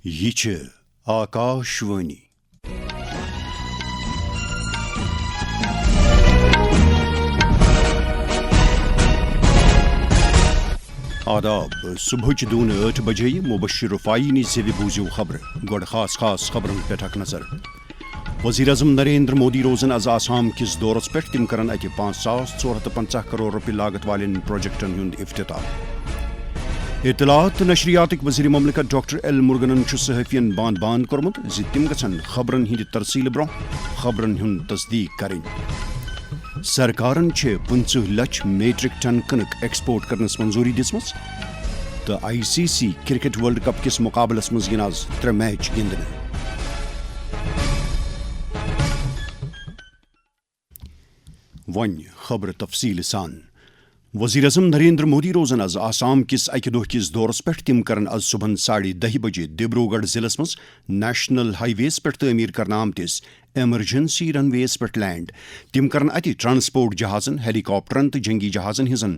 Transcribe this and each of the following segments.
یہ چھ آکاشوانی آداب صبح دون 8 بجے مبشر رفائی نی زیوی بوزیو خبر گوڑ خاص خبرن پہ اک نظر وزیر اعظم نریندر مودی روزن از آسام کس دورس پہ تم کرن اتہ 5,450 کروڑ روپے لاگت والن پروجیکٹن ہند افتتاح اطلاعات نشریات وزیر مملکت ڈاکٹر ایل مرگنن صحافین باند کورمت زِ تم گژھن خبرن ہند ترسیل برونٛہہ خبرن ہند تصدیق کریں سرکارن 50 لچھ میٹرک ٹن کنک ایکسپورٹ کرنس منظوری دژمٕژ تو ICC کرکٹ ورلڈ کپ کس مقابلس مز ین آز 3 میچ گندنہٕ ون خبر تفصیل سان وزیر اعظم نریندر مودی روزن از آسام کس اکہ دہ کس دورس پہ تم کرن از صبح 10:30 بجے ڈبروگڑھ ضلع مز نیشنل ہائی ویز پہ تعمیر کرنا آمتس ایمرجنسی رن ویز پہ لینڈ تم کرن اتہ ٹرانسپورٹ جہازن ہیلی کاپٹرن تو جنگی جہازن ہزن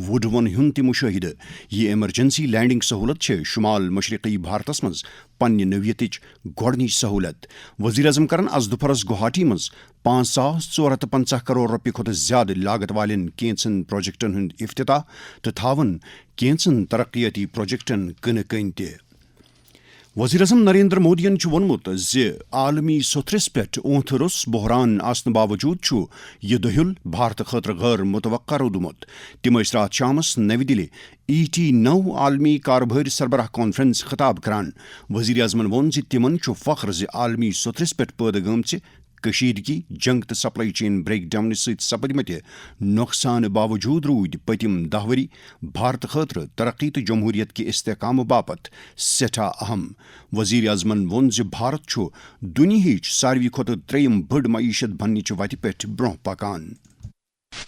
وڈون ہند تہ مشاہدہ یہ ایمرجنسی لینڈنگ سہولت شمال مشرقی بھارتس مز پنہ نوعیتچ گۄڈنِچ سہولت وزیر اعظم کرن از دپہرس گوہاٹی مز 5,450 کروڑ روپیہ کھت زیادہ لاگت والن کینژن پروجیکٹن ہند افتتاح تو تھاون کینژن ترقیاتی پروجیکٹن کن کن تہ وزیر اعظم نریندر مودین وونمت زِ عالمی سطرس پہ اونت روٚس بحران آسنہٕ باوجود یہ دہل بھارت خاطر غیر متوقع روٗدمُت تم ٲسۍ رات شامس نوِ دِلہِ ET9 عالمی کاربٲرۍ سربراہ کانفرنس خطاب کران وزیر اعظمن ووٚن زِ تمن فخر زِ عالمی سطرس پہ پٲدٕ گٔمژِ کشیدگی جنگ تو سپلائی چین بریک ڈاؤن ست سپدمت نقصان باوجود روٗدۍ پٔتِم 10 ؤری بھارت خاطر ترقی تو جمہوریت کہ استحکام باپت سٹھاہ اہم وزیر اعظمن ووٚن زِ بھارت چھُ دُنیاہٕچ ساروی کھۄتہٕ 3یم بٔڑ معیشت بننٕچ وتہِ پٮ۪ٹھ برونٛہہ پکان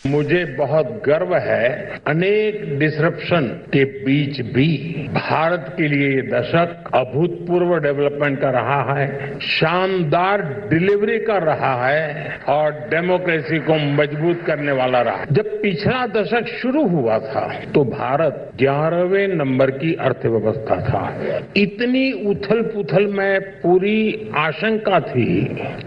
مجھے بہت گرو ہے انیک ڈسرپشن کے بیچ بھی بھارت کے لیے یہ دشک ابھوتپورو ڈیولپمنٹ کا رہا ہے شاندار ڈیلیوری کر رہا ہے اور ڈیموکریسی کو مضبوط کرنے والا رہا جب پچھلا دشک شروع ہوا تھا تو بھارت 11ویں نمبر کی ارتھ ویوستھا تھا اتنی اتھل پتھل میں پوری آشنکا تھی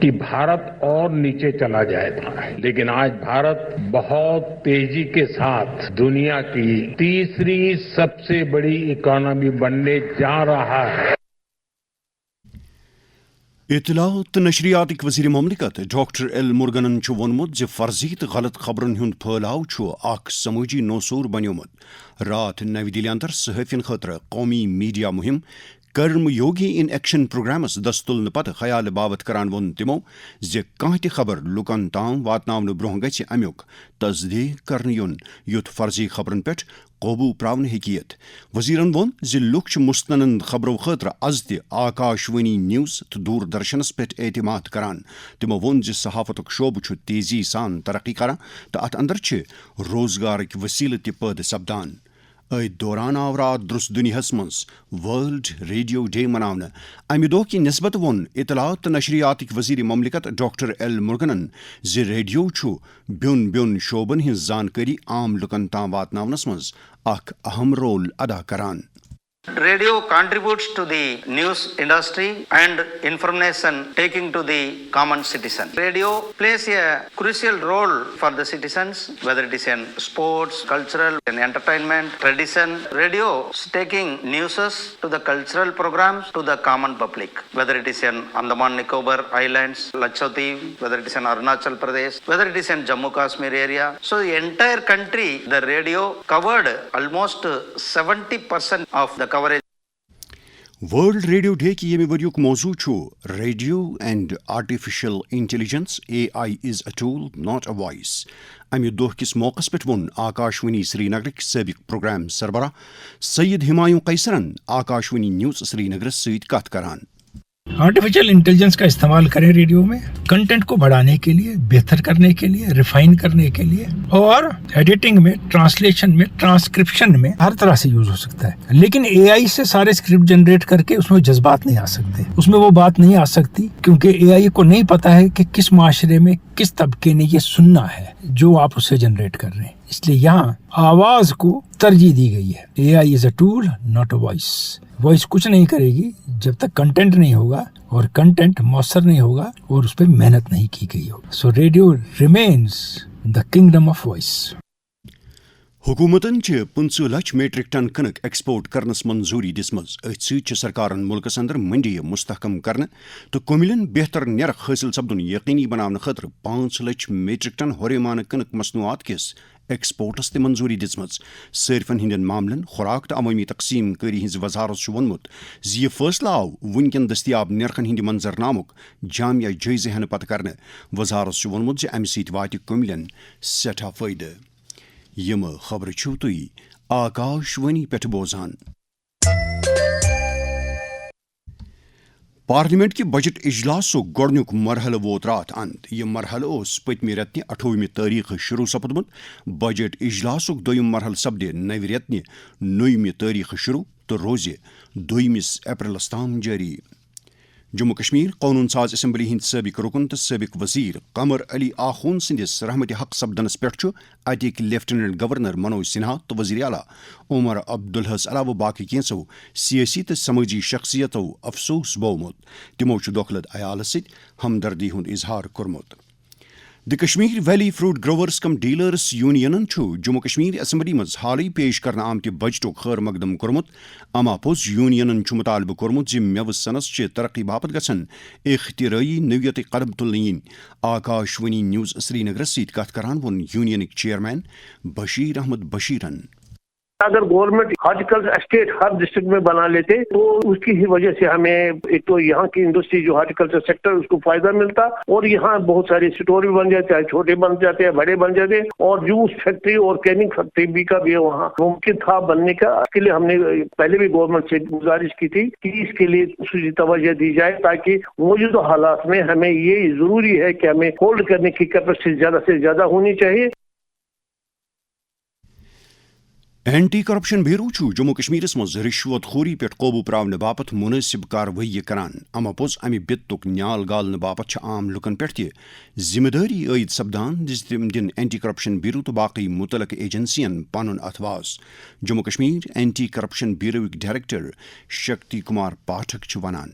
کہ بھارت اور نیچے چلا جائے گا لیکن آج بھارت بہت تیزی کے ساتھ دنیا کی تیسری سب سے بڑی اکانومی بننے جا رہا ہے اطلاعات نشریات وزیر مملکت ڈاکٹر ایل مرگنن وونمت زِ فرضی تو غلط خبرن ہند پھیلاؤ اخ سمٲجی نوسور بنیومت رات نو دِلہِ اندر صحافین خاطر قومی میڈیا مہم کرم یوگی ان ایکشن پروگرامس دست تلنہ پتہ خیال باوت کران وون تمو زِ کانٛہہ تہِ خبر لُکن تام واتناونہٕ برونٛہہ گژھِ امیُک تصدیق کرنہٕ یُن یُتھ فرضی خبرن پٮ۪ٹھ قوبوٗ پراونہٕ ہیٚکہِ یِتھ وزیرن ووٚن زِ لُکھ چھِ مستند خبرو خٲطرٕ آز تہِ آکاشوانی نیوز تہٕ دوٗردرشنس پٮ۪ٹھ اعتماد کران تِمو ووٚن زِ صحافتُک شعبہٕ چھُ تیزی سان ترقی کران تہٕ اتھ اندر چھِ روزگارٕکۍ وسیلہٕ تہِ پٲدٕ سپدان ات دوران آو رات درس دنیاہس مز ورلڈ ریڈیو ڈے مناونہٕ امہ دۄہ کہِ نسبت ووٚن اطلاعات تہٕ نشریات وزیر مملکت ڈاکٹر ایل مرگنن زِ ریڈیو چھُ بیوٚن شعبن ہٕنٛز زانکٲری عام لُکن تام واتناونس منٛز اکھ اہم رول ادا کران Radio contributes to the news industry and information taking to the common citizen. Radio plays a crucial role for the citizens, whether it is in sports, cultural, and entertainment, tradition. Radio is taking news to the cultural programs to the common public, whether it is in Andaman Nicobar Islands, Lakshadweep, whether it is in Arunachal Pradesh, whether it is in Jammu Kashmir area. So the entire country, the radio covered almost 70% of the coverage. World radio day کی ییٚمہِ ؤریُک موضوع چھُ radio and artificial intelligence AI is a tool not a voice امہِ دۄہ کِس موقعس پٮ۪ٹھ ووٚن آکاشوانی سری نگرٕکۍ سٲبق programme سربراہ سید ہمایوں قیصرن آکاشوانی نیوز سری نگرس سۭتۍ کتھ کران آرٹیفیشل انٹیلیجنس کا استعمال کریں ریڈیو میں کنٹینٹ کو بڑھانے کے لیے بہتر کرنے کے لیے ریفائن کرنے کے لیے اور ایڈیٹنگ میں ٹرانسلیشن میں ٹرانسکرپشن میں ہر طرح سے یوز ہو سکتا ہے لیکن AI سے سارے اسکرپٹ جنریٹ کر کے اس میں جذبات نہیں آ سکتے اس میں وہ بات نہیں آ سکتی کیونکہ AI کو نہیں پتا ہے کہ کس معاشرے میں کس طبقے نے یہ سننا ہے جو آپ اسے جنریٹ کر رہے ہیں اس لیے یہاں آواز کو ترجیح دی گئی ہے. AI is a tool not a voice. Voice کچھ نہیں کرے گی جب تک کنٹینٹ نہیں ہوگا, اور کنٹینٹ مؤثر نہیں ہوگا اور اس پہ محنت نہیں کی گئی ہوگی. So radio remains the kingdom of voice. حکومتن 15 لچھ میٹرک ٹن کنک ایکسپورٹ کرنس منظوری دسمز. ات سۭتۍ سرکارن ملکس اندر منڈی مستحکم کرنے تو کملین بہتر نرخ حاصل سپدن یقینی بنانے خاطر 5 لچھ میٹرک ٹن ہورےمانہ کنک مصنوعات کس ایکسپورٹس تہ منظوری دسمز. صارفن ہندین معاملن خوراک تو عوامی تقسیم کاری ہز وزارت وونمت زِ یہ فیصلہ آو ونکن دستیاب نرخن ہند منظر نامک جامع جائزہ ہینہ پتہ کرنے. وزارت وونمت زِ امہ سۭتۍ واتہ کملین سٹھاہ فائدہ. یم خبر چھو تھی آکاش وانی پہ بوزان. پارلیمنٹ کی بجٹ اجلاس گۄڈنیُک مرحلہ ووت رات اند. یہ مرحلہ اس پتمہ رتنہ 28 تاریخ شروع سپدمت. بجٹ اجلاس دویم مرحلہ سپدے نو رتنہ 9 تاریخ شروع تو روز 2 اپریلس تام جاری. جموں کشمیر قانون ساز اسمبلی ہند سابق رکن تو سابق وزیر قمر علی آخون سندس رحمت حق سپدنس پہ اتک لیفٹننٹ گورنر منوج سنہا تو وزیر اعلیٰ عمر عبدالحس علاوہ باقی کینسو سیاسی تو سماجی شخصیتو افسوس بومت. تمو دکھلت عیالس ست ہمدردی ہند اظہار کورمت. دی کشمیر ویلی فروٹ گروورز کم ڈیلرز یونینن جموں کشمیر اسمبلی مز حالی پیش کرنے آمت بجٹک خیر مقدم کورمت. اما پوز یونینن مطالبہ کورمت زِ میوٕ صنعت چہ ترقی باپت گژھن اختراعی نوعیت قدم تلنہ ین. آکاشوانی نیوز سری نگرس ست کت کران وون یونینک چیئرمین بشیر احمد بشیرن. اگر گورنمنٹ ہارٹیکلچر اسٹیٹ ہر ڈسٹرکٹ میں بنا لیتے تو اس کی ہی وجہ سے ہمیں ایک تو یہاں کی انڈسٹری جو ہارٹیکلچر سیکٹر اس کو فائدہ ملتا, اور یہاں بہت سارے اسٹور بھی بن جاتے ہیں, چھوٹے بن جاتے ہیں, بڑے بن جاتے ہیں, اور جوس فیکٹری اور کیننگ فیکٹری بھی کا بھی وہاں ممکن تھا بننے کا. اس کے لیے ہم نے پہلے بھی گورنمنٹ سے گزارش کی تھی کہ اس کے لیے خصوصی توجہ دی جائے, تاکہ موجودہ حالات میں ہمیں یہ ضروری ہے کہ ہمیں ہولڈ کرنے کی کیپیسٹی زیادہ سے زیادہ ہونی چاہیے. Anti corruption bureau Jammu Kashmir مز رشوت خوری پہ قوبو پراؤن باپت مناسب کاروٲیی کران. اما پوز امہ بتک نیال گالنے باپت عام لکن پہ ذمہ داری عائد سپدان تم دن اینٹی کرپشن بیورو تو باقی متعلقہ ایجنسین پن اتواس. جموں کشمیر اینٹی کرپشن بیوروک ڈائریکٹر شکتی کمار پاٹھک ونان.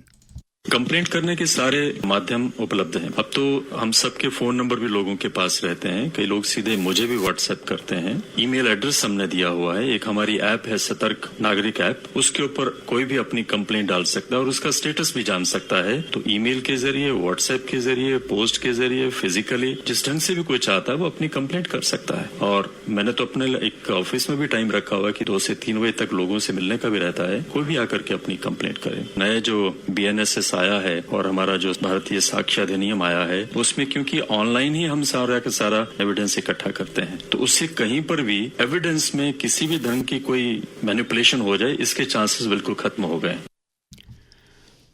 کمپلینٹ کرنے کے سارے مادھیم اپلبدھ ہیں. اب تو ہم سب کے فون نمبر بھی لوگوں کے پاس رہتے ہیں. کئی لوگ سیدھے مجھے بھی واٹس ایپ کرتے ہیں. ای میل ایڈریس ہم نے دیا ہوا ہے. ایک ہماری ایپ ہے سترک ناگرک ایپ, اس کے اوپر کوئی بھی اپنی کمپلینٹ ڈال سکتا ہے اور اس کا اسٹیٹس بھی جان سکتا ہے. تو ای میل کے ذریعے, واٹس ایپ کے ذریعے, پوسٹ کے ذریعے, فزیکلی جس ڈھنگ سے بھی کوئی چاہتا ہے وہ اپنی کمپلینٹ کر سکتا ہے. اور میں نے تو اپنے ایک آفس میں بھی ٹائم رکھا ہوا ہے کہ 2 سے 3 بجے تک لوگوں سے ملنے کا بھی رہتا ہے. کوئی بھی آ کر کے اپنی کمپلینٹ کرے. نئے جو BNSS آیا ہے اور ہمارا جو بھارتیہ ساکشی ادھینیم آیا ہے, اس میں کیونکہ آن لائن ہی ہم سارا کا سارا ایویڈنس اکٹھا کرتے ہیں, تو اس سے کہیں پر بھی ایویڈنس میں کسی بھی ڈھنگ کی کوئی مینیپولیشن ہو جائے, اس کے چانسز بالکل ختم ہو گئے.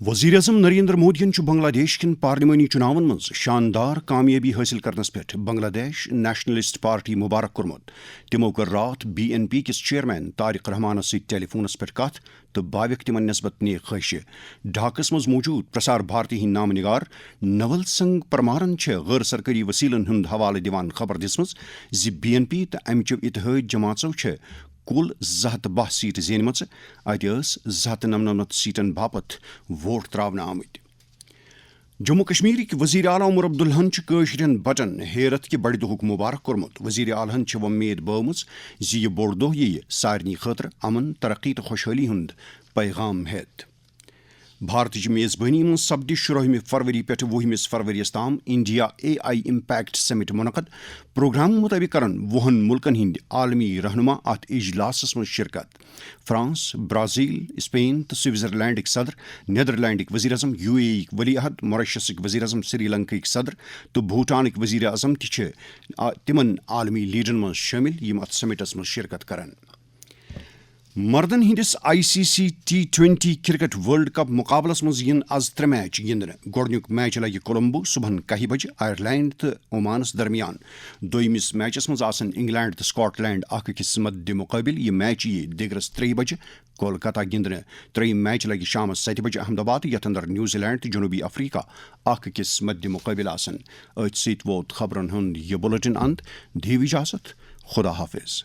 وزیر اعظم نریندر مودین بنگلہ دیش کن پارلیمانی چناون مز شاندار کامیابی حاصل کرنس پہ بنگلہ دیش نیشنلسٹ پارٹی مبارک کورمت. تمو کر رات BNP کس چیئرمین طارق رحمانس ست ٹیلی فونس پہ کت تو باوک تمن نسبت نیک خواہش. ڈھاکس مز موجود پرسار بھارتی ہند نام نگار نول سنگ پرمارن غیر سرکاری وسیلن ہند حوالہ دیوان خبر دسمز زِ BNP تو امچو اتحاد جماعتو کل 212 سیٹ زینمژ. ات 299 سیٹن باپت ووٹ تراؤن آمت. جموں کشمیر وزیر اعلیٰ عمر عبدالحن کٲشرین بٹن حیرت کہ بڑ دہک مبارک کورمت. وزیر اعلیٰ وۄمید بٲومٕژ زِ یہ بوڑ دۄہ ییہِ سارنٕے خٲطرٕ امن, ترقی تو خوشحالی ہُنٛد پیغام ہیتھ. بھارتچ میزبانی من سپد 16 فروری پہ 20 فروریس تام انڈیا AI امپیکٹ سمٹ منعقد. پروگرام مطابق کرن 20 ملکن ہند عالمی رہنما ات اجلاسس من شرکت. فرانس, برازیل, اسپین تو سوئٹزرلینڈک صدر, نیدرلینڈک وزیر اعظم, UAE ولی عہد, موریشسک وزیر اعظم, سری لنکک صدر تو بھوٹانک وزیر اعظم تمن عالمی لیڈرن من شامل یم ات سمٹس من شرکت کرن. مردن ہندس ICC T20 cricket world cup مقابلس مز ین آز 3 میچ گندن. گۄڈنیُک میچ لگہ کولمبو صبحن 1 بجے آئرلینڈ تو عمانس درمیان. دویمس میچس مز آسن انگلینڈ تو سکاٹ لینڈ 1-1 مد مقابل. یہ میچ یہ دیگرس 3 بجے کولکتہ گندن. تریم میچ لگہ شامس 7 بجے احمد آباد, یتھ اندر نیوزی لینڈ تو جنوبی افریقہ 1-1 مد مقابل آسن. ات ست ووت خبرن ہند یہ بلٹن اند. دیو اجازت. خدا حافظ.